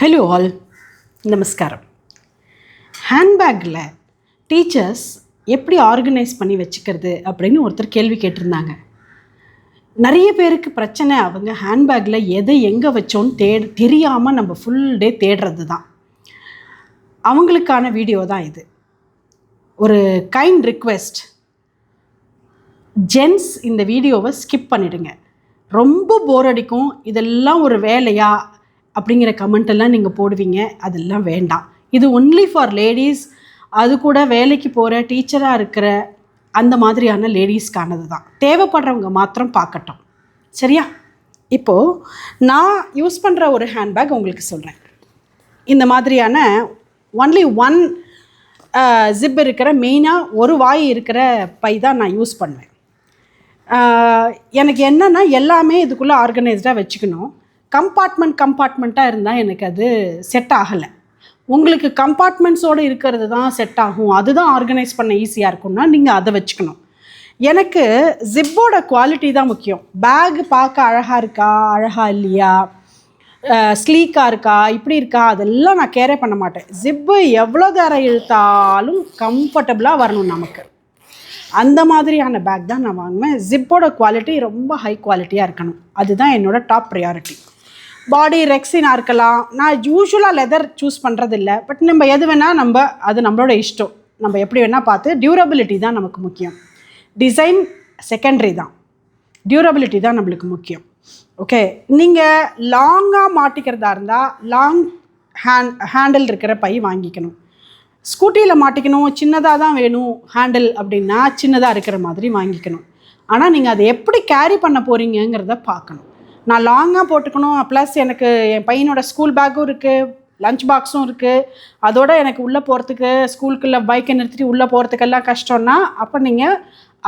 Hello all, நமஸ்காரம். ஹேண்ட்பேக்கில் teachers எப்படி organise பண்ணி வச்சுக்கிறது அப்படின்னு ஒருத்தர் கேள்வி கேட்டிருந்தாங்க. நிறைய பேருக்கு பிரச்சனை, அவங்க ஹேண்ட்பேக்கில் எதை எங்கே வச்சோன்னு தெரியாமல் நம்ம ஃபுல் டே தேடுறது தான். அவங்களுக்கான வீடியோ தான் இது. ஒரு கைண்ட் ரிக்வெஸ்ட், ஜென்ஸ் இந்த வீடியோவை ஸ்கிப் பண்ணிவிடுங்க. ரொம்ப போர் அடிக்கும், இதெல்லாம் ஒரு வேலையா அப்படிங்கிற கமெண்டெல்லாம் நீங்கள் போடுவீங்க, அதெல்லாம் வேண்டாம். இது ஒன்லி ஃபார் லேடீஸ், அது கூட வேலைக்கு போகிற டீச்சராக இருக்கிற அந்த மாதிரியான லேடீஸ்க்கானது தான். தேவைப்படுறவங்க மாத்திரம் பார்க்கட்டும், சரியா? இப்போது நான் யூஸ் பண்ணுற ஒரு ஹேண்ட்பேக் உங்களுக்கு சொல்கிறேன். இந்த மாதிரியான ஒன்லி ஒன் ஜிப் இருக்கிற, மெயினாக ஒரு வாய் இருக்கிற பை தான் நான் யூஸ் பண்ணுவேன். எனக்கு என்னென்னா எல்லாமே இதுக்குள்ளே ஆர்கனைஸ்டாக வச்சுக்கணும். கம்பார்ட்மெண்ட்டாக இருந்தால் எனக்கு அது செட் ஆகலை. உங்களுக்கு கம்பார்ட்மெண்ட்ஸோடு இருக்கிறது தான் செட் ஆகும், அதுதான் ஆர்கனைஸ் பண்ண ஈஸியாக இருக்கும்னா நீங்கள் அதை வச்சுக்கணும். எனக்கு ஜிப்போட குவாலிட்டி தான் முக்கியம். பேக் பார்க்க அழகாக இருக்கா, அழகாக இல்லையா, ஸ்லீக்காக இருக்கா, இப்படி இருக்கா, அதெல்லாம் நான் கேரே பண்ண மாட்டேன். ஜிப்பு எவ்வளோ நேரம் இழுத்தாலும் கம்ஃபர்டபுளாக வரணும் நமக்கு. அந்த மாதிரியான பேக் தான் நான் வாங்குவேன். ஜிப்போட குவாலிட்டி ரொம்ப ஹை குவாலிட்டியாக இருக்கணும், அதுதான் என்னோடய டாப் ப்ரையாரிட்டி. பாடி ரெக்ஸினாக இருக்கலாம். நான் யூஸ்வலாக லெதர் சூஸ் பண்ணுறதில்ல, பட் நம்ம எது வேணால் அது நம்மளோட இஷ்டம். நம்ம எப்படி வேணால் பார்த்து, டியூரபிலிட்டி தான் நமக்கு முக்கியம். டிசைன் செகண்டரி தான், டியூரபிலிட்டி தான் நம்மளுக்கு முக்கியம். ஓகே, நீங்கள் லாங்காக மாட்டிக்கிறதா இருந்தால் லாங் ஹேண்டில் இருக்கிற பை வாங்கிக்கணும். ஸ்கூட்டியில் மாட்டிக்கணும், சின்னதாக தான் வேணும் ஹேண்டில் அப்படின்னா சின்னதாக இருக்கிற மாதிரி வாங்கிக்கணும். ஆனால் நீங்கள் அதை எப்படி கேரி பண்ண போகிறீங்கிறத பார்க்கணும். நான் லாங்காக போட்டுக்கணும், ப்ளஸ் எனக்கு என் பையனோட ஸ்கூல் பேக்கும் இருக்குது, லஞ்ச் பாக்ஸும் இருக்குது, அதோடு எனக்கு உள்ளே போகிறதுக்கு ஸ்கூலுக்குள்ளே பைக்கை நிறுத்திட்டு உள்ளே போகிறதுக்கெல்லாம் கஷ்டம்னா அப்போ நீங்கள்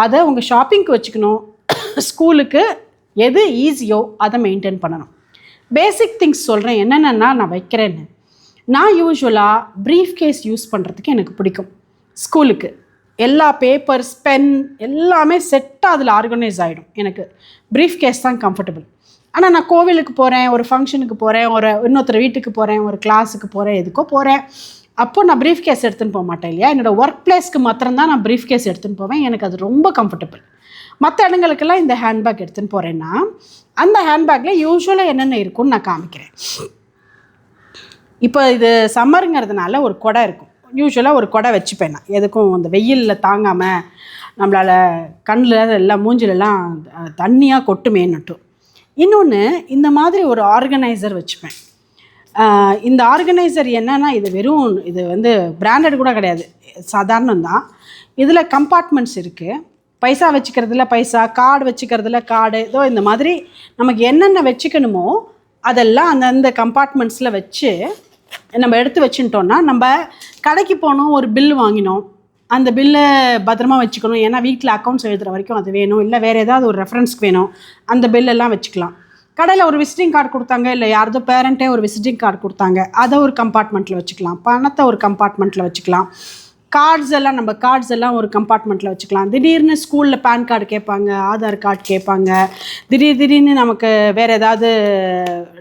அதை உங்கள் ஷாப்பிங்க்கு வச்சுக்கணும். ஸ்கூலுக்கு எது ஈஸியோ அதை மெயின்டைன் பண்ணணும். பேசிக் திங்ஸ் சொல்கிறேன் என்னென்னா நான் வைக்கிறேன்னு. நான் யூஸ்வலாக ப்ரீஃப் கேஸ் யூஸ் பண்ணுறதுக்கு எனக்கு பிடிக்கும். ஸ்கூலுக்கு எல்லா பேப்பர்ஸ், பென் எல்லாமே செட்டாக அதில் ஆர்கனைஸ் ஆகிடும். எனக்கு ப்ரீஃப் கேஸ் தான் கம்ஃபர்டபுள். ஆனால் நான் கோவிலுக்கு போகிறேன், ஒரு ஃபங்க்ஷனுக்கு போகிறேன், ஒரு இன்னொருத்தர் வீட்டுக்கு போகிறேன், ஒரு கிளாஸுக்கு போகிறேன், எதுக்கோ போகிறேன், அப்போது நான் ப்ரீஃப் கேஸ் எடுத்துன்னு போக மாட்டேன் இல்லையா. என்னோடய ஒர்க் பிளேஸ்க்கு மாத்திரம்தான் நான் ப்ரீஃப் கேஸ் எடுத்துன்னு போவேன். எனக்கு அது ரொம்ப கம்ஃபர்டபுள். மற்ற இடங்களுக்கெல்லாம் இந்த ஹேண்ட்பேக் எடுத்துன்னு போகிறேன்னா அந்த ஹேண்ட்பேக்கில் யூஸ்வலாக என்னென்ன இருக்குன்னு நான் காமிக்கிறேன். இப்போ இது சம்மருங்கிறதுனால ஒரு கொடை இருக்கும். யூஸ்வலாக ஒரு கொடை வச்சுப்பேன் நான், எதுக்கும் அந்த வெயிலில் தாங்காமல் நம்மளால் கண்ணில் எல்லாம் மூஞ்சிலெல்லாம் தண்ணியாக கொட்டுமேன்னுட்டும். இன்னொன்று, இந்த மாதிரி ஒரு ஆர்கனைசர் வச்சுப்பேன். இந்த ஆர்கனைசர் என்னென்னா, இது வந்து பிராண்டட் கூட கிடையாது, சாதாரணம்தான். இதில் கம்பார்ட்மெண்ட்ஸ் இருக்குது. பைசா வச்சுக்கிறதுல பைசா, கார்டு வச்சுக்கிறதுல கார்டு, ஏதோ இந்த மாதிரி நமக்கு என்னென்ன வச்சுக்கணுமோ அதெல்லாம் அந்தந்த கம்பார்ட்மெண்ட்ஸில் வச்சு நம்ம எடுத்து வச்சுட்டோன்னா, நம்ம கடைக்கு போனோம், ஒரு பில் வாங்கினோம், அந்த பில்லை பத்திரமா வச்சுக்கணும். ஏன்னா வீட்டில் அக்கௌண்ட்ஸ் எழுதுகிற வரைக்கும் அது வேணும், இல்லை வேறு ஏதாவது ஒரு ரெஃபரன்ஸ்க்கு வேணும், அந்த பில்லெல்லாம் வச்சுக்கலாம். கடையில் ஒரு விசிட்டிங் கார்டு கொடுத்தாங்க, இல்லை யாரதோ பேரண்ட்டே ஒரு விசிட்டிங் கார்டு கொடுத்தாங்க, அதை ஒரு கம்பார்ட்மெண்ட்டில் வச்சுக்கலாம். பணத்தை ஒரு கம்பார்ட்மெண்ட்டில் வச்சுக்கலாம். கார்ட்ஸ் எல்லாம் ஒரு கம்பார்ட்மெண்ட்டில் வச்சுக்கலாம். திடீர்னு ஸ்கூலில் பேன் கார்டு கேட்பாங்க, ஆதார் கார்டு கேட்பாங்க, திடீர்னு நமக்கு வேறு ஏதாவது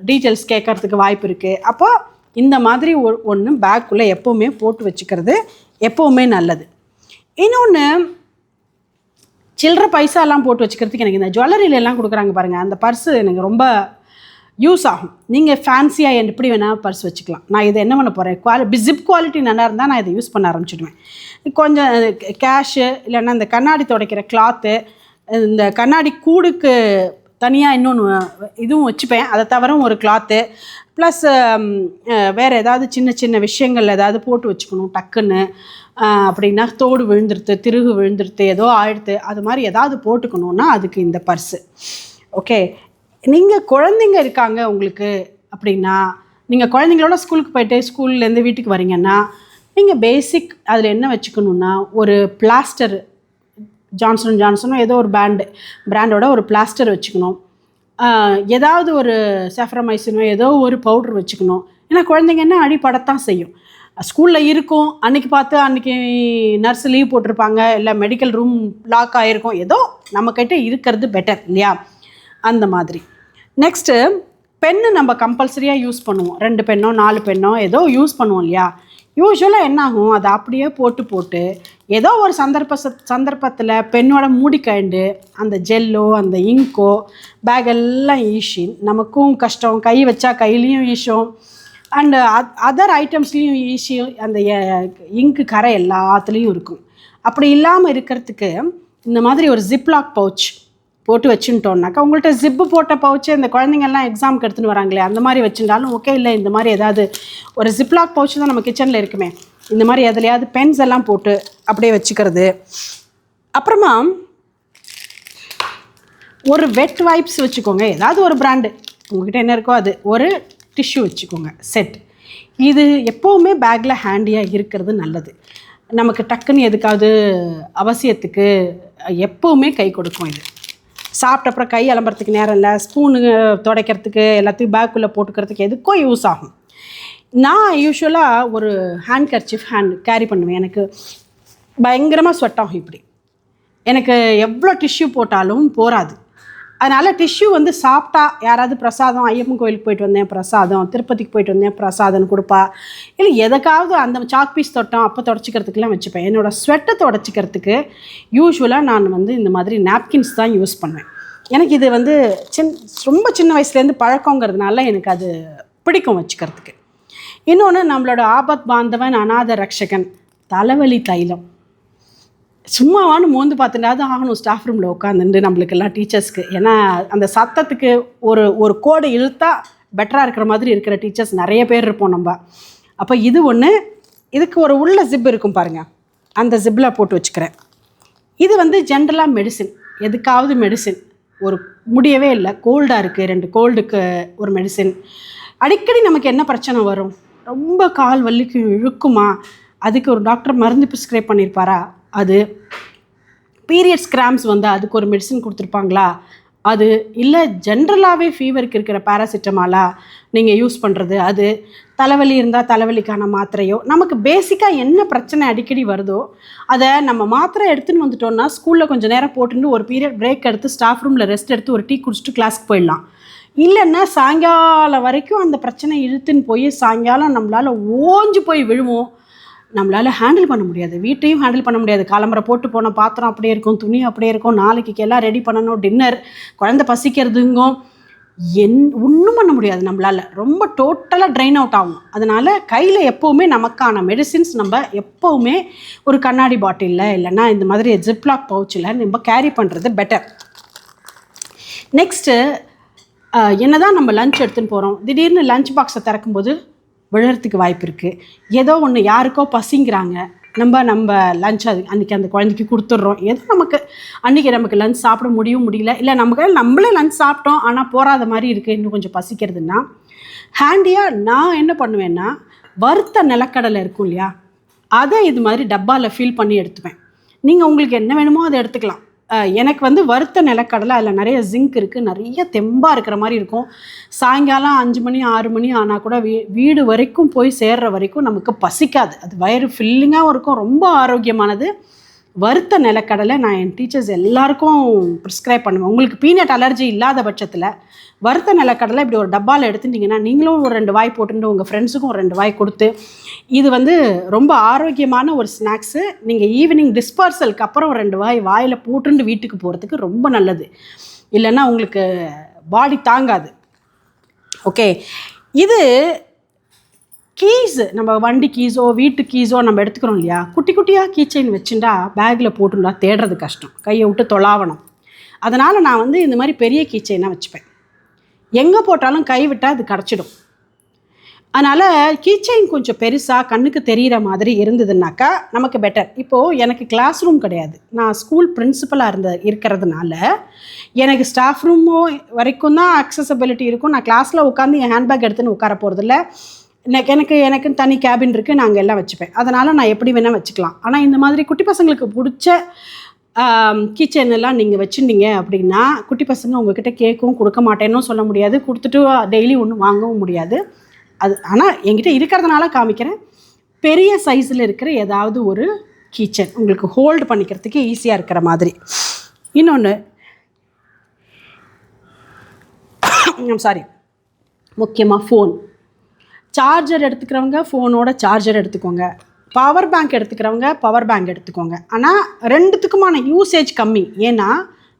டீட்டெயில்ஸ் கேட்குறதுக்கு வாய்ப்பு இருக்குது. அப்போ இந்த மாதிரி ஒன்று பேக்குள்ளே எப்போவுமே போட்டு வச்சுக்கிறது எப்போவுமே நல்லது. இன்னொன்று, சில்லற பைசாலாம் போட்டு வச்சுக்கிறதுக்கு எனக்கு இந்த ஜுவல்லரியிலெல்லாம் கொடுக்குறாங்க பாருங்கள், அந்த பர்ஸு எனக்கு ரொம்ப யூஸ் ஆகும். நீங்கள் ஃபேன்சியாக எப்படி வேணால் பர்ஸ் வச்சுக்கலாம். நான் இதை என்ன பண்ண போகிறேன், ஜிப் குவாலிட்டி நல்லா இருந்தால் நான் இதை யூஸ் பண்ண ஆரம்பிச்சிடுவேன். கொஞ்சம் கேஷு, இல்லைன்னா இந்த கண்ணாடி துடைக்கிற கிளாத்து, இந்த கண்ணாடி கூடுக்கு தனியாக இன்னொன்று இதுவும் வச்சுப்பேன். அதை தவிர ஒரு கிளாத்து, ப்ளஸ் வேறு ஏதாவது சின்ன சின்ன விஷயங்கள் ஏதாவது போட்டு வச்சுக்கணும் டக்குன்னு. அப்படின்னா தோடு விழுந்துருது, திருகு விழுந்துருது, ஏதோ ஆயிடுத்து, அது மாதிரி ஏதாவது போட்டுக்கணுன்னா அதுக்கு இந்த பர்ஸு. ஓகே, நீங்கள் குழந்தைங்க இருக்காங்க உங்களுக்கு அப்படின்னா, நீங்கள் குழந்தைங்களோட ஸ்கூலுக்கு போய்ட்டு ஸ்கூல்லேருந்து வீட்டுக்கு வரீங்கன்னா நீங்கள் பேசிக் அதில் என்ன வச்சுக்கணுன்னா, ஒரு பிளாஸ்டர், ஜான்சனோ ஏதோ ஒரு பிராண்டோட ஒரு பிளாஸ்டர் வச்சுக்கணும். ஏதாவது ஒரு சாஃப்ரமைசினோ ஏதோ ஒரு பவுட்ரு வச்சுக்கணும். ஏன்னா குழந்தைங்க என்ன அடிப்படத்தான் செய்யும். ஸ்கூலில் இருக்கும், அன்றைக்கி நர்ஸ் லீவ் போட்டிருப்பாங்க, இல்லை மெடிக்கல் ரூம் லாக் ஆகிருக்கும், ஏதோ நம்மக்கிட்ட இருக்கிறது பெட்டர் இல்லையா, அந்த மாதிரி. நெக்ஸ்ட்டு பென்னு நம்ம கம்பல்சரியாக யூஸ் பண்ணுவோம், 2 பென்னோ 4 பென்னோ ஏதோ யூஸ் பண்ணுவோம் இல்லையா. யூஸ்வலாக என்ன ஆகும், அதை அப்படியே போட்டு ஏதோ ஒரு சந்தர்ப்பத்தில் பெண்ணோட மூடி கண்டு அந்த ஜெல்லோ அந்த இங்கோ பேகெல்லாம் ஈஷி நமக்கும் கஷ்டம், கை வச்சா கையிலையும் ஈஷும் அண்டு அதர் ஐட்டம்ஸ்லேயும் ஈஸி அந்த இங்கு கரை எல்லாத்துலேயும் இருக்கும். அப்படி இல்லாமல் இருக்கிறதுக்கு இந்த மாதிரி ஒரு ஜிப்லாக் பவுச் போட்டு வச்சுட்டோம்னாக்கா, உங்கள்கிட்ட ஜிப்பு போட்ட பவுச்சு இந்த குழந்தைங்கள்லாம் எக்ஸாமுக்கு எடுத்துன்னு வராங்களே அந்த மாதிரி வச்சுட்டாலும் ஓகே. இல்லை இந்த மாதிரி ஏதாவது ஒரு ஜிப்லாக் பவுச் தான் நம்ம கிச்சனில் இருக்குமே, இந்த மாதிரி எதுலையாவது பென்ஸ் எல்லாம் போட்டு அப்படியே வச்சுக்கிறது. அப்புறமா ஒரு வெட் வைப்ஸ் வச்சுக்கோங்க, ஏதாவது ஒரு பிராண்டு உங்கள்கிட்ட என்ன இருக்கோ அது. ஒரு டிஷ்யூ வச்சுக்கோங்க செட். இது எப்போவுமே பேக்கில் ஹேண்டியாக இருக்கிறது நல்லது. நமக்கு டக்குன்னு எதுக்காவது அவசியத்துக்கு எப்போவுமே கை கொடுக்கும். இது சாப்பிட்ட அப்புறம் கை அலம்புறதுக்கு நேரம் இல்லை, ஸ்பூனு துடைக்கிறதுக்கு எல்லாத்தையும் பேக்குள்ளே போட்டுக்கிறதுக்கு எதுக்கும் யூஸ் ஆகும். நான் யூஸ்வலாக ஒரு ஹேண்ட் கர்ச்சீஃப் கேரி பண்ணுவேன். எனக்கு பயங்கரமாக ஸ்வெட் ஆகும் இப்படி. எனக்கு எவ்வளோ டிஷ்யூ போட்டாலும் போகாது. அதனால் டிஷ்யூ வந்து சாப்பிட்டா யாராவது பிரசாதம், ஐயப்பன் கோயிலுக்கு போயிட்டு வந்தேன் பிரசாதம், திருப்பதிக்கு போயிட்டு வந்தேன் பிரசாதம்னு கொடுப்பா, இல்லை எதுக்காவது அந்த சாக் பீஸ் தொட்டோம் அப்போ தொடச்சிக்கிறதுக்கெலாம் வச்சுப்பேன். என்னோடய ஸ்வெட்டை தொடச்சிக்கிறதுக்கு யூஸ்வலாக நான் வந்து இந்த மாதிரி நாப்கின்ஸ் தான் யூஸ் பண்ணுவேன். எனக்கு இது வந்து ரொம்ப சின்ன வயசுலேருந்து பழக்கங்கிறதுனால எனக்கு அது பிடிக்கும் வச்சுக்கிறதுக்கு. இன்னொன்று, நம்மளோட ஆபத் பாந்தவன் அநாத ரக்ஷகன் தலைவலி தைலம் சும்மாவான்னு மோந்து பார்த்துட்டாவது ஆகணும் ஸ்டாஃப் ரூமில் உட்காந்துட்டு நம்மளுக்கெல்லாம் டீச்சர்ஸ்க்கு. ஏன்னா அந்த சத்தத்துக்கு ஒரு கோடை இழுத்தா பெட்டராக இருக்கிற மாதிரி இருக்கிற டீச்சர்ஸ் நிறைய பேர் இருப்போம் நம்ம. அப்போ இது ஒன்று, இதுக்கு ஒரு உள்ள ஜிப் இருக்கும் பாருங்கள், அந்த ஜிப்பில் போட்டு வச்சுக்கிறேன். இது வந்து ஜென்ரலாக மெடிசின், எதுக்காவது மெடிசின். ஒரு முடியவே இல்லை, கோல்டாக இருக்குது, 2 கோல்டுக்கு ஒரு மெடிசின். அடிக்கடி நமக்கு என்ன பிரச்சனை வரும், ரொம்ப கால் வலிக்கு இழுக்குமா, அதுக்கு ஒரு டாக்டர் மருந்து ப்ரிஸ்கிரைப் பண்ணியிருப்பாரா, அது. பீரியட்ஸ் கிராம்ஸ் வந்து அதுக்கு ஒரு மெடிசன் கொடுத்துருப்பாங்களா, அது. இல்லை ஜென்ரலாகவே ஃபீவருக்கு இருக்கிற பேராசிட்டமாலா நீங்கள் யூஸ் பண்ணுறது, அது. தலைவலி இருந்தால் தலைவலிக்கான மாத்திரையோ, நமக்கு பேசிக்காக என்ன பிரச்சனை அடிக்கடி வருதோ அதை நம்ம மாத்திரை எடுத்துன்னு வந்துட்டோம்னா ஸ்கூலில் கொஞ்சம் நேரம் போட்டுட்டு ஒரு பீரியட் பிரேக் எடுத்து ஸ்டாஃப் ரூமில் ரெஸ்ட் எடுத்து ஒரு டீ குடிச்சிட்டு கிளாஸ்க்கு போயிடலாம். இல்லைன்னா சாயங்காலம் வரைக்கும் அந்த பிரச்சனை இழுத்துன்னு போய் சாயங்காலம் நம்மளால் ஓஞ்சு போய் விழுவோம். நம்மளால் ஹேண்டில் பண்ண முடியாது, வீட்டையும் ஹேண்டில் பண்ண முடியாது. காலம்பரை போட்டு போன பாத்திரம் அப்படியே இருக்கும், துணி அப்படியே இருக்கும், நாளைக்கு எல்லாம் ரெடி பண்ணணும், டின்னர், குழந்தை பசிக்கிறதுங்கும், ஒன்றும் பண்ண முடியாது நம்மளால். ரொம்ப டோட்டலாக ட்ரைன் அவுட் ஆகும். அதனால் கையில் எப்போவுமே நமக்கான மெடிசின்ஸ் நம்ம எப்போவுமே ஒரு கண்ணாடி பாட்டிலில் இல்லைன்னா இந்த மாதிரி ஜிப்லாக் பவுச்சில் நம்ம கேரி பண்ணுறது பெட்டர். நெக்ஸ்ட்டு, என்ன தான் நம்ம லஞ்ச் எடுத்துன்னு போகிறோம், திடீர்னு லஞ்ச் பாக்ஸை திறக்கும்போது விழுறதுக்கு வாய்ப்பு இருக்குது. ஏதோ ஒன்று யாருக்கோ பசிங்கிறாங்க, நம்ம லஞ்ச் அன்றைக்கி அந்த குழந்தைக்கு கொடுத்துட்றோம். ஏதோ நமக்கு லஞ்ச் சாப்பிட முடியல, இல்லை நம்மளே லஞ்ச் சாப்பிட்டோம் ஆனால் போகாத மாதிரி இருக்குது, இன்னும் கொஞ்சம் பசிக்கிறதுன்னா ஹேண்டியாக நான் என்ன பண்ணுவேன்னா, வறுத்த நிலக்கடலை இருக்கும் இல்லையா, அதை இது மாதிரி டப்பாவில் ஃபில் பண்ணி எடுத்துப்பேன். நீங்கள் உங்களுக்கு என்ன வேணுமோ அதை எடுத்துக்கலாம். எனக்கு வந்து வறுத்த நிலக்கடலை அதில் நிறைய ஜிங்க் இருக்குது, நிறைய தெம்பாக இருக்கிற மாதிரி இருக்கும். சாயங்காலம் 5 மணி 6 மணி ஆனால் கூட வீடு வரைக்கும் போய் சேர்கிற வரைக்கும் நமக்கு பசிக்காது, அது வயிறு ஃபில்லிங்காகவும் இருக்கும், ரொம்ப ஆரோக்கியமானது. வறுத்த நிலக்கடலை நான் என் டீச்சர்ஸ் எல்லாருக்கும் ப்ரிஸ்கிரைப் பண்ணுவேன். உங்களுக்கு பீனட் அலர்ஜி இல்லாத பட்சத்தில் வறுத்த நிலக்கடலை இப்படி ஒரு டப்பாவில் எடுத்துட்டிங்கன்னா நீங்களும் ஒரு 2 வாய் போட்டுட்டு உங்கள் ஃப்ரெண்ட்ஸுக்கும் ஒரு 2 வாய் கொடுத்து, இது வந்து ரொம்ப ஆரோக்கியமான ஒரு ஸ்நாக்ஸு. நீங்கள் ஈவினிங் டிஸ்பர்சலுக்கு அப்புறம் ஒரு 2 வாயில் போட்டுட்டு வீட்டுக்கு போகிறதுக்கு ரொம்ப நல்லது. இல்லைன்னா உங்களுக்கு பாடி தாங்காது. ஓகே, இது கீஸு, நம்ம வண்டி கீஸோ வீட்டு கீஸோ நம்ம எடுத்துக்கிறோம் இல்லையா, குட்டி குட்டியாக கீ செயின் வச்சுட்டா பேக்கில் போட்டுட்டா தேடுறது கஷ்டம், கையை விட்டு தொலாவணும். அதனால் நான் வந்து இந்த மாதிரி பெரிய கீ செயினாக வச்சுப்பேன், எங்கே போட்டாலும் கை விட்டால் அது கிடச்சிடும். அதனால் கீ செயின் கொஞ்சம் பெருசாக கண்ணுக்கு தெரிகிற மாதிரி இருந்ததுனாக்கா நமக்கு பெட்டர். இப்போது எனக்கு கிளாஸ் ரூம் கிடையாது, நான் ஸ்கூல் பிரின்சிபலாக இருக்கிறதுனால எனக்கு ஸ்டாஃப் ரூமோ வரைக்கும் தான் அக்சசபிலிட்டி இருக்கும். நான் கிளாஸில் உட்காந்து என் ஹேண்ட்பேக் எடுத்துன்னு உட்கார போகிறதில்ல. எனக்கு தனி கேபின் இருக்குது, நாங்கள் எல்லாம் வச்சுப்பேன். அதனால் நான் எப்படி வேணால் வச்சுக்கலாம். ஆனால் இந்த மாதிரி குட்டி பசங்களுக்கு பிடிச்ச கிச்சன் எல்லாம் நீங்கள் வச்சுருந்தீங்க அப்படின்னா குட்டி பசங்க உங்கள்கிட்ட கேட்கவும் கொடுக்க மாட்டேன்னு சொல்ல முடியாது, கொடுத்துட்டு டெய்லி ஒன்றும் வாங்கவும் முடியாது. அது ஆனால் என்கிட்ட இருக்கிறதுனால காமிக்கிறேன். பெரிய சைஸில் இருக்கிற ஏதாவது ஒரு கிச்சன் உங்களுக்கு ஹோல்டு பண்ணிக்கிறதுக்கு ஈஸியாக இருக்கிற மாதிரி. இன்னொன்று, சாரி, முக்கியமாக ஃபோன். சார்ஜர் எடுத்துக்கிறவங்க ஃபோனோட சார்ஜர் எடுத்துக்கோங்க. பவர் பேங்க் எடுத்துக்கிறவங்க பவர் பேங்க் எடுத்துக்கோங்க. ஆனால் ரெண்டுத்துக்குமான யூசேஜ் கம்மி. ஏன்னா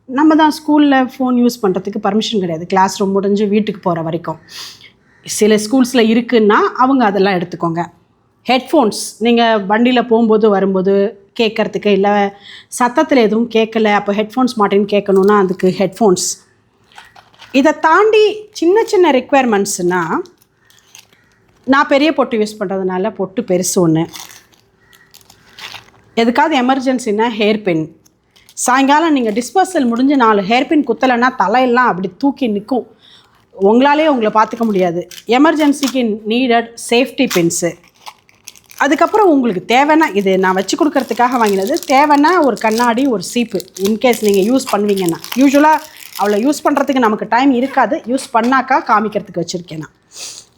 நம்ம தான் ஸ்கூலில் ஃபோன் யூஸ் பண்ணுறதுக்கு பர்மிஷன் கிடையாது, கிளாஸ் ரூம் முடிஞ்சு வீட்டுக்கு போகிற வரைக்கும். சில ஸ்கூல்ஸில் இருக்குன்னா அவங்க அதெல்லாம் எடுத்துக்கோங்க. ஹெட்ஃபோன்ஸ் நீங்கள் வண்டியில் போகும்போது வரும்போது கேட்குறதுக்கு, இல்லை சத்தத்தில் எதுவும் கேட்கலை அப்போ ஹெட்ஃபோன்ஸ் மாட்டின்னு கேட்கணுன்னா அதுக்கு ஹெட்ஃபோன்ஸ். இதை தாண்டி சின்ன சின்ன ரெக்குயர்மெண்ட்ஸ்னால், நான் பெரிய பொட்டு யூஸ் பண்ணுறதுனால பொட்டு பெருசு ஒன்று. எதுக்காவது எமர்ஜென்சின்னா ஹேர் பின். சாயங்காலம் நீங்கள் டிஸ்பர்சல் முடிஞ்சு 4 ஹேர் பின் குத்தலைன்னா தலையெல்லாம் அப்படி தூக்கி நிற்கும், உங்களாலே உங்களை பார்த்துக்க முடியாது. எமர்ஜென்சிக்கு நீடட் சேஃப்டி பின்ஸு. அதுக்கப்புறம் உங்களுக்கு தேவைன்னா, இது நான் வச்சு கொடுக்கறதுக்காக வாங்கினது, தேவைன்னா ஒரு கண்ணாடி, ஒரு சீப்பு, இன்கேஸ் நீங்கள் யூஸ் பண்ணுவீங்கன்னா. யூஸ்வலாக அவ்வளோ யூஸ் பண்ணுறதுக்கு நமக்கு டைம் இருக்காது, யூஸ் பண்ணாக்கா காமிக்கிறதுக்கு வச்சுருக்கேன் நான்.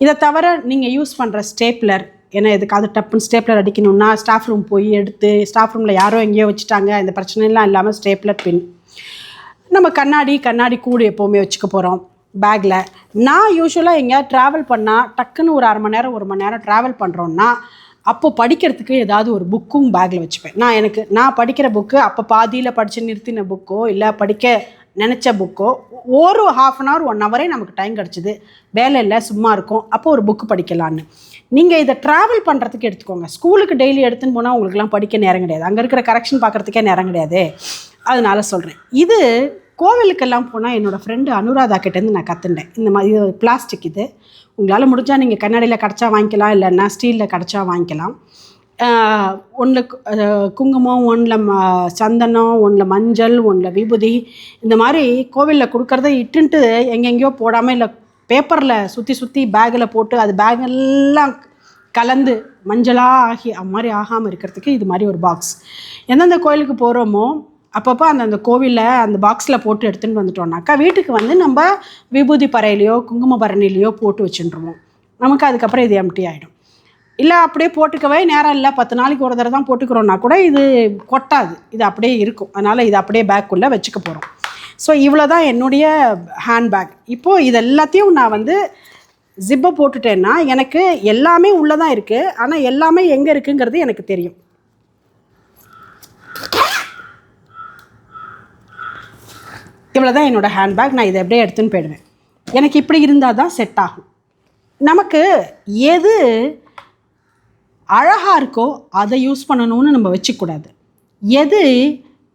இதை தவிர நீங்கள் யூஸ் பண்ணுற ஸ்டேப்லர், ஏன்னா எதுக்காவது டப்புன்னு ஸ்டேப்லர் அடிக்கணும்னா ஸ்டாஃப் ரூம் போய் எடுத்து, ஸ்டாஃப் ரூமில் யாரோ எங்கேயோ வச்சுட்டாங்க, இந்த பிரச்சனைலாம் இல்லாமல் ஸ்டேப்லர் பின். நம்ம கண்ணாடி கூடு எப்போவுமே வச்சுக்க போகிறோம் பேக்கில். நான் யூஸ்வலாக எங்கேயா ட்ராவல் பண்ணால் டக்குன்னு ஒரு 1/2 மணி நேரம் 1 மணி நேரம் ட்ராவல் பண்ணுறோன்னா அப்போது படிக்கிறதுக்கு ஏதாவது ஒரு புக்கும் பேக்கில் வச்சுப்பேன். நான் படிக்கிற புக்கு அப்போ பாதியில் படித்து நிறுத்தின புக்கோ இல்லை படிக்க நினச்ச புக்கோ, ஒரு 1/2 hour 1 hour நமக்கு டைம் கிடச்சிது, வேலை இல்லை, சும்மா இருக்கும், அப்போது ஒரு புக்கு படிக்கலான்னு. நீங்கள் இதை ட்ராவல் பண்ணுறதுக்கு எடுத்துக்கோங்க. ஸ்கூலுக்கு டெய்லி எடுத்துன்னு போனால் உங்களுக்குலாம் படிக்க நேரம் கிடையாது, அங்கே இருக்கிற கரெக்ஷன் பார்க்குறதுக்கே நேரம் கிடையாது. அதனால சொல்கிறேன். இது கோவிலுக்கெல்லாம் போனால் என்னோடய ஃப்ரெண்டு அனுராதா கிட்டேருந்து நான் கற்றுண்டேன். இந்த மாதிரி இது பிளாஸ்டிக், இது உங்களால் முடிஞ்சால் நீங்கள் கண்ணாடியில் கிடச்சா வாங்கிக்கலாம், இல்லைன்னா ஸ்டீலில் கிடச்சா வாங்கிக்கலாம். ஒன்றில் குங்குமம், ஒன்றில் சந்தனம், ஒன்றில் மஞ்சள், ஒன்றில் விபூதி, இந்த மாதிரி கோவிலில் கொடுக்குறத இட்டுன்ட்டு எங்கெங்கேயோ போடாமல், இல்லை பேப்பரில் சுற்றி பேக்கில் போட்டு அது பேக்கெல்லாம் கலந்து மஞ்சளாக ஆகி அது மாதிரி ஆகாமல் இருக்கிறதுக்கு இது மாதிரி ஒரு பாக்ஸ். எந்தெந்த கோயிலுக்கு போகிறோமோ அப்பப்போ அந்த கோவிலில் அந்த பாக்ஸில் போட்டு எடுத்துகிட்டு வந்துட்டோம்னாக்கா வீட்டுக்கு வந்து நம்ம விபூதி பறையிலையோ குங்கும பரணிலையோ போட்டு வச்சுட்டுருவோம். நமக்கு அதுக்கப்புறம் இது எம்டி ஆகிடும். இல்லை அப்படியே போட்டுக்கவே நேரம் இல்லை, 10 நாளைக்கு ஒரு தடவை தான் போட்டுக்கிறோன்னா கூட இது கொட்டாது, இது அப்படியே இருக்கும். அதனால் இது அப்படியே பேக்குள்ளே வச்சுக்க போகிறோம். ஸோ இவ்வளோ தான் என்னுடைய ஹேண்ட்பேக். இப்போது இது எல்லாத்தையும் நான் வந்து ஜிப்பை போட்டுட்டேன்னா எனக்கு எல்லாமே உள்ளே தான் இருக்குது, ஆனால் எல்லாமே எங்கே இருக்குங்கிறது எனக்கு தெரியும். இவ்வளோ தான் என்னோடய ஹேண்ட்பேக். நான் இதை எப்படியே எடுத்துன்னு போயிடுவேன். எனக்கு இப்படி இருந்தால் தான் செட் ஆகும். நமக்கு எது அழகாக இருக்கோ அதை யூஸ் பண்ணணும்னு நம்ம வச்சுக்கூடாது. எது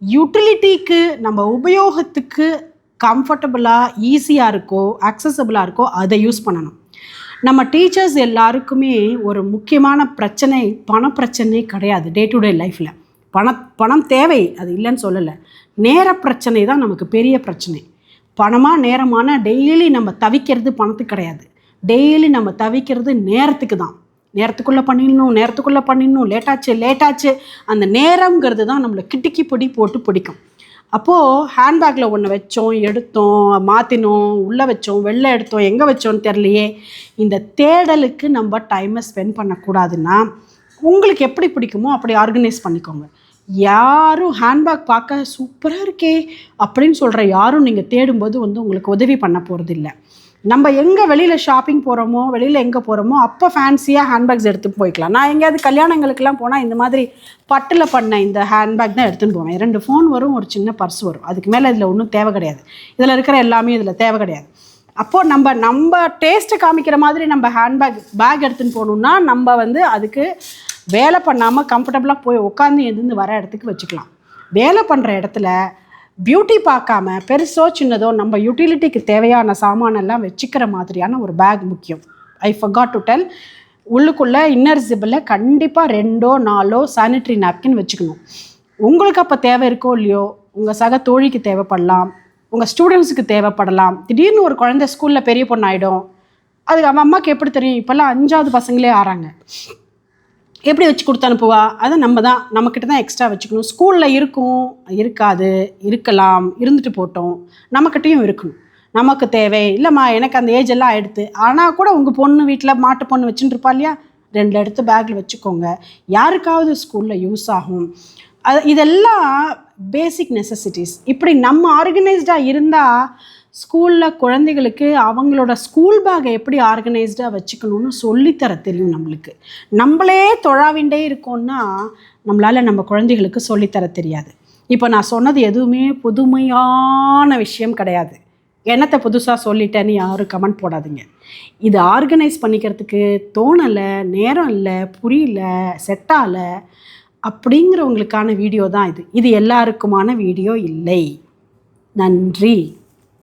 யூட்டிலிட்டிக்கு நம்ம உபயோகத்துக்கு கம்ஃபர்டபுளாக ஈஸியாக இருக்கோ அக்சசபிளாக இருக்கோ அதை யூஸ் பண்ணணும். நம்ம டீச்சர்ஸ் எல்லாருக்குமே ஒரு முக்கியமான பிரச்சனை பணப்பிரச்சனை கிடையாது. டே டு டே லைஃப்பில் பணம் தேவை, அது இல்லைன்னு சொல்லலை. நேர பிரச்சனை தான் நமக்கு பெரிய பிரச்சனை. பணமாக நேரமான டெய்லி நம்ம தவிக்கிறது பணத்துக்கு கிடையாது, டெய்லி நம்ம தவிக்கிறது நேரத்துக்கு தான். நேரத்துக்குள்ளே பண்ணிடணும், லேட்டாச்சு. அந்த நேரங்கிறது தான் நம்மளை கிட்டிக்கி பொடி போட்டு பிடிக்கும். அப்போது ஹேண்ட்பேக்கில் ஒன்று வச்சோம், எடுத்தோம், மாற்றினோம், உள்ளே வச்சோம், வெளில எடுத்தோம், எங்கே வச்சோன்னு தெரியலையே. இந்த தேடலுக்கு நம்ம டைமை ஸ்பெண்ட் பண்ணக்கூடாதுன்னா உங்களுக்கு எப்படி பிடிக்குமோ அப்படி ஆர்கனைஸ் பண்ணிக்கோங்க. யாரும் ஹேண்ட்பேக் பார்க்க சூப்பராக இருக்கே அப்படின்னு சொல்கிற யாரும் நீங்கள் தேடும்போது வந்து உங்களுக்கு உதவி பண்ண போகிறது இல்லை. நம்ம எங்கே வெளியில் ஷாப்பிங் போகிறோமோ, வெளியில் எங்கே போகிறோமோ அப்போ ஃபேன்சியாக ஹேண்ட்பேக்ஸ் எடுத்துகிட்டு போய்க்கலாம். நான் எங்கேயாவது கல்யாணங்களுக்கெல்லாம் போனால் இந்த மாதிரி பட்டில் பண்ண இந்த ஹேண்ட்பேக் தான் எடுத்துகிட்டு போவேன். 2 ஃபோன் வரும், ஒரு சின்ன பர்ஸ் வரும், அதுக்கு மேலே இதில் ஒன்றும் தேவை கிடையாது. இதில் இருக்கிற எல்லாமே இதில் தேவை கிடையாது. அப்போது நம்ம டேஸ்ட்டை காமிக்கிற மாதிரி நம்ம பேக் எடுத்துன்னு போகணுன்னா நம்ம வந்து அதுக்கு வேலை பண்ணாமல் கம்ஃபர்டபுளாக போய் உட்காந்து எழுந்து வர இடத்துக்கு வச்சுக்கலாம். வேலை பண்ணுற இடத்துல பியூட்டி பார்க்காம பெருசோ சின்னதோ நம்ம யூட்டிலிட்டிக்கு தேவையான சாமானெல்லாம் வச்சுக்கிற மாதிரியான ஒரு பேக் முக்கியம். ஐ ஃபர்காட் டு டெல், உள்ளுக்குள்ளே இன்னர் ஜிப்பில் கண்டிப்பாக 2 or 4 சானிட்ரி நாப்கின் வச்சுக்கணும். உங்களுக்கு அப்போ தேவை இருக்கோ இல்லையோ, உங்கள் சக தோழிக்கு தேவைப்படலாம், உங்கள் ஸ்டூடெண்ட்ஸுக்கு தேவைப்படலாம். திடீர்னு ஒரு குழந்தை ஸ்கூலில் பெரிய பொண்ணு ஆகிடும், அதுக்கு அவன் அம்மாவுக்கு எப்படி தெரியும்? இப்போல்லாம் 5வது பசங்களே ஆறாங்க, எப்படி வச்சு கொடுத்து அனுப்புவா? அதை நம்மக்கிட்ட தான் எக்ஸ்ட்ரா வச்சுக்கணும். ஸ்கூலில் இருக்கும், இருக்காது, இருக்கலாம், இருந்துட்டு போட்டோம், நம்மக்கிட்டையும் இருக்கணும். நமக்கு தேவை இல்லைம்மா, எனக்கு அந்த ஏஜ் எல்லாம் ஆகிடுது, ஆனால் கூட உங்கள் பொண்ணு வீட்டில் மாட்டு பொண்ணு வச்சுட்டு இருப்பா இல்லையா, 2 எடுத்து பேக்கில் வச்சுக்கோங்க. யாருக்காவது ஸ்கூலில் யூஸ் ஆகும். இதெல்லாம் பேசிக் நெசசிட்டிஸ். இப்படி நம்ம ஆர்கனைஸ்டாக இருந்தால் ஸ்கூலில் குழந்தைகளுக்கு அவங்களோட ஸ்கூல் பேக்கை எப்படி ஆர்கனைஸ்டாக வச்சுக்கணும்னு சொல்லித்தர தெரியும் நம்மளுக்கு. நம்மளே தொழாவிண்டே இருக்கோம்னா நம்மளால் நம்ம குழந்தைகளுக்கு சொல்லித்தர தெரியாது. இப்போ நான் சொன்னது எதுவுமே புதுமையான விஷயம் கிடையாது. என்னத்தை புதுசாக சொல்லிட்டேன்னு யாரும் கமெண்ட் போடாதீங்க. இது ஆர்கனைஸ் பண்ணிக்கிறதுக்கு தோணலை, நேரம் இல்லை, புரியல, செட்டாகலை அப்படிங்கிறவங்களுக்கான வீடியோ தான் இது. இது எல்லாருக்குமான வீடியோ இல்லை. நன்றி.